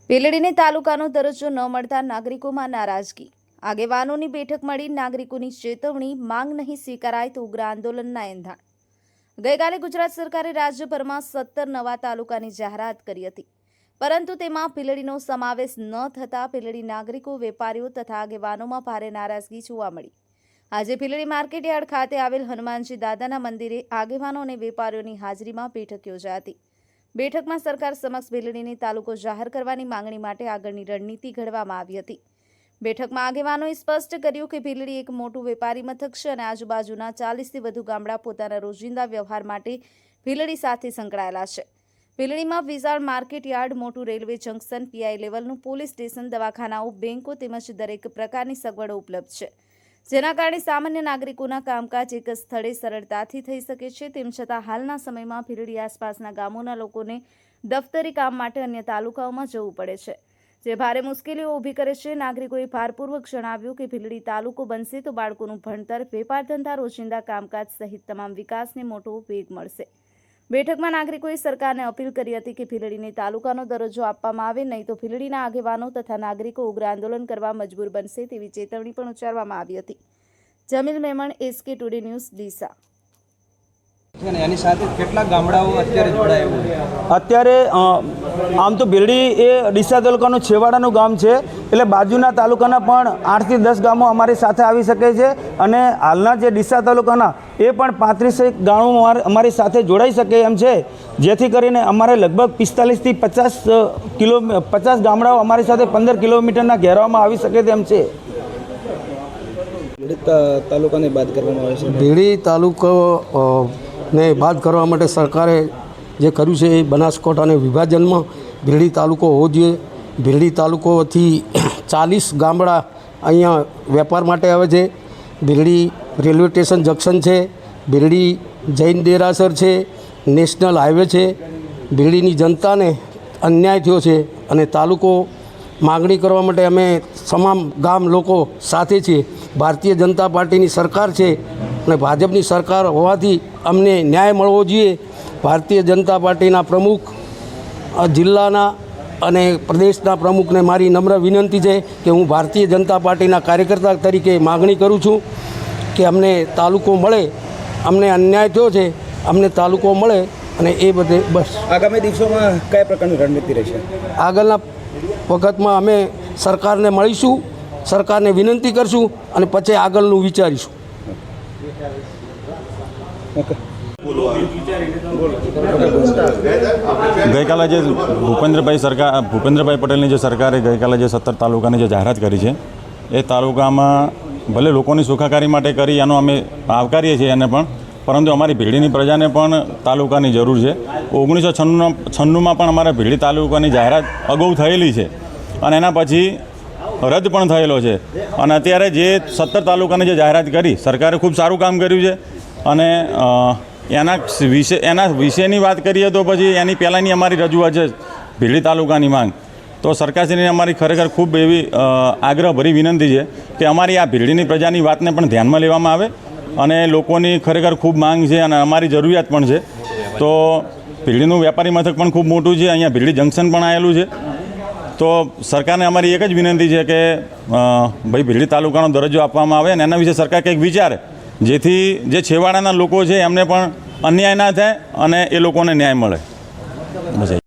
ભીલડીને તાલુકાનો દરજ્જો ન મળતા નાગરિકોમાં નારાજગી। આગેવાનોની બેઠક મળી નાગરિકોની ચેતવણી, માંગ નહીં સ્વીકારાય તો ઉગ્ર આંદોલનના એંધાણ। ગઈકાલે ગુજરાત સરકારે રાજ્યભરમાં 17 નવા તાલુકાની જાહેરાત કરી હતી, પરંતુ તેમાં ભીલડીનો સમાવેશ ન થતા ભીલડી નાગરિકો, વેપારીઓ તથા આગેવાનોમાં ભારે નારાજગી જોવા મળી। આજે ભીલડી માર્કેટયાર્ડ ખાતે આવેલ હનુમાનજી દાદાના મંદિરે આગેવાનો અને વેપારીઓની હાજરીમાં બેઠક યોજાઈ હતી। બેઠકમાં સરકાર સમક્ષ ભીલડીને તાલુકો જાહેર કરવાની માંગણી માટે આગળની રણનીતિ ઘડવામાં આવી હતી। બેઠકમાં આગેવાનોએ સ્પષ્ટ કર્યું કે ભીલડી એક મોટું વેપારી મથક છે અને આજુબાજુના 40થી વધુ ગામડા પોતાના રોજિંદા વ્યવહાર માટે ભીલડી સાથે સંકળાયેલા છે। ભીલડીમાં વિશાળ માર્કેટયાર્ડ, મોટું રેલવે જંકશન, પીઆઈ લેવલનું પોલીસ સ્ટેશન, દવાખાનાઓ, બેંકો તેમજ દરેક પ્રકારની સગવડો ઉપલબ્ધ છે, જેના કારણે સામાન્ય નાગરિકોના કામકાજ એક જ સ્થળે સરળતાથી થઈ શકે છે। તેમ છતાં હાલના સમયમાં ભીલડી આસપાસના ગામોના લોકોને દફતરી કામ માટે અન્ય તાલુકાઓમાં જવું પડે છે, જે ભારે મુશ્કેલીઓ ઊભી કરે છે। નાગરિકોએ ભારપૂર્વક જણાવ્યું કે ભીલડી તાલુકો બનશે તો બાળકોનું ભણતર, વેપાર ધંધા, રોજિંદા કામકાજ સહિત તમામ વિકાસને મોટો વેગ મળશે। બેઠકમાં નાગરિકોએ સરકારને અપીલ કરી હતી કે ભીલડીને તાલુકાનો દરજ્જો આપવામાં આવે, નહીં તો ભીલડીના આગેવાનો તથા નાગરિકો ઉગ્ર આંદોલન કરવા મજબૂર બનશે તેવી ચેતવણી પણ ઉચ્ચારવામાં આવી હતી। Jamil Memon, SK today news, Deesa. એની સાથે કેટલા ગામડાઓ અત્યારે જોડાયા? અત્યારે આમ તો ભીલડી એ ડીસા તાલુકાનું છેવાડાનું ગામ છે, એટલે બાજુના તાલુકાના પણ 8 થી 10 ગામો અમારી સાથે આવી શકે છે અને હાલના જે ડીસા તાલુકાના એ પણ 35 ગામો અમારી સાથે જોડાઈ શકે એમ છે, જેથી કરીને અમારે લગભગ 45 થી 50 ગામડાઓ અમારી સાથે 15 કિલોમીટરના ઘેરાવામાં આવી શકે તેમ છે। તાલુકાને બાદ કરવામાં આવે છે। ભીલડી તાલુકો ને બાદ કરવા માટે સરકારે જે કર્યું છે એ બનાસકાંઠાના વિભાજનમાં ભીલડી તાલુકો હોવો જોઈએ। ભીલડી તાલુકોથી 40 ગામડા અહીંયા વેપાર માટે આવે છે। ભીલડી રેલવે સ્ટેશન જંકશન છે, ભીલડી જૈન દેરાસર છે, નેશનલ હાઈવે છે। ભીલડીની જનતાને અન્યાય થયો છે અને તાલુકો માગણી કરવા માટે અમે તમામ ગામ લોકો સાથે છીએ। ભારતીય જનતા પાર્ટીની સરકાર છે અને ભાજપની સરકાર હોવાથી અમને ન્યાય મળવો જોઈએ। ભારતીય જનતા પાર્ટીના પ્રમુખ, જિલ્લાના અને પ્રદેશના પ્રમુખને મારી નમ્ર વિનંતી છે કે હું ભારતીય જનતા પાર્ટીના કાર્યકર્તા તરીકે માગણી કરું છું કે અમને તાલુકો મળે। અમને અન્યાય થયો છે, અમને તાલુકો મળે અને એ બધે બસ। આગામી દિવસોમાં કયા પ્રકારની રણનીતિ રહેશે? આગળના વખતમાં અમે સરકારને મળીશું, સરકારને વિનંતી કરશું અને પછી આગળનું વિચારીશું। ગઈકાલે જે ભૂપેન્દ્રભાઈ પટેલની જે સરકારે ગઈકાલે જે 17 તાલુકાની જે જાહેરાત કરી છે, એ તાલુકામાં ભલે લોકોની સુખાકારી માટે કરી, એનો અમે આવકારીએ છીએ એને પણ, પરંતુ અમારી ભીલડીની પ્રજાને પણ તાલુકાની જરૂર છે। 1996માં પણ અમારા ભીલડી તાલુકાની જાહેરાત અગાઉ થયેલી છે અને એના પછી રદ પણ થયેલો છે અને અત્યારે જે 17 તાલુકાની જે જાહેરાત કરી, સરકારે ખૂબ સારું કામ કર્યું છે અને એના વિશેની વાત કરીએ તો પછી એની પહેલાંની અમારી રજૂઆત છે ભીલડી તાલુકાની માંગ, તો સરકારશ્રીને અમારી ખરેખર ખૂબ એવી આગ્રહભરી વિનંતી છે કે અમારી આ ભીલડીની પ્રજાની વાતને પણ ધ્યાનમાં લેવામાં આવે અને લોકોની ખરેખર ખૂબ માંગ છે અને અમારી જરૂરિયાત પણ છે। તો ભીલડીનું વેપારી મથક પણ ખૂબ મોટું છે, અહીંયા ભીલડી જંકશન પણ આવેલું છે, તો સરકારને અમારી એક જ વિનંતી છે કે ભાઈ ભીલડી તાલુકાનો દરજ્જો આપવામાં આવે અને એના વિશે સરકાર કંઈક વિચારે, જેથી જે છેવાડાના લોકો છે એમને પણ અન્યાય ના થાય અને એ લોકોને ન્યાય મળે। બસ।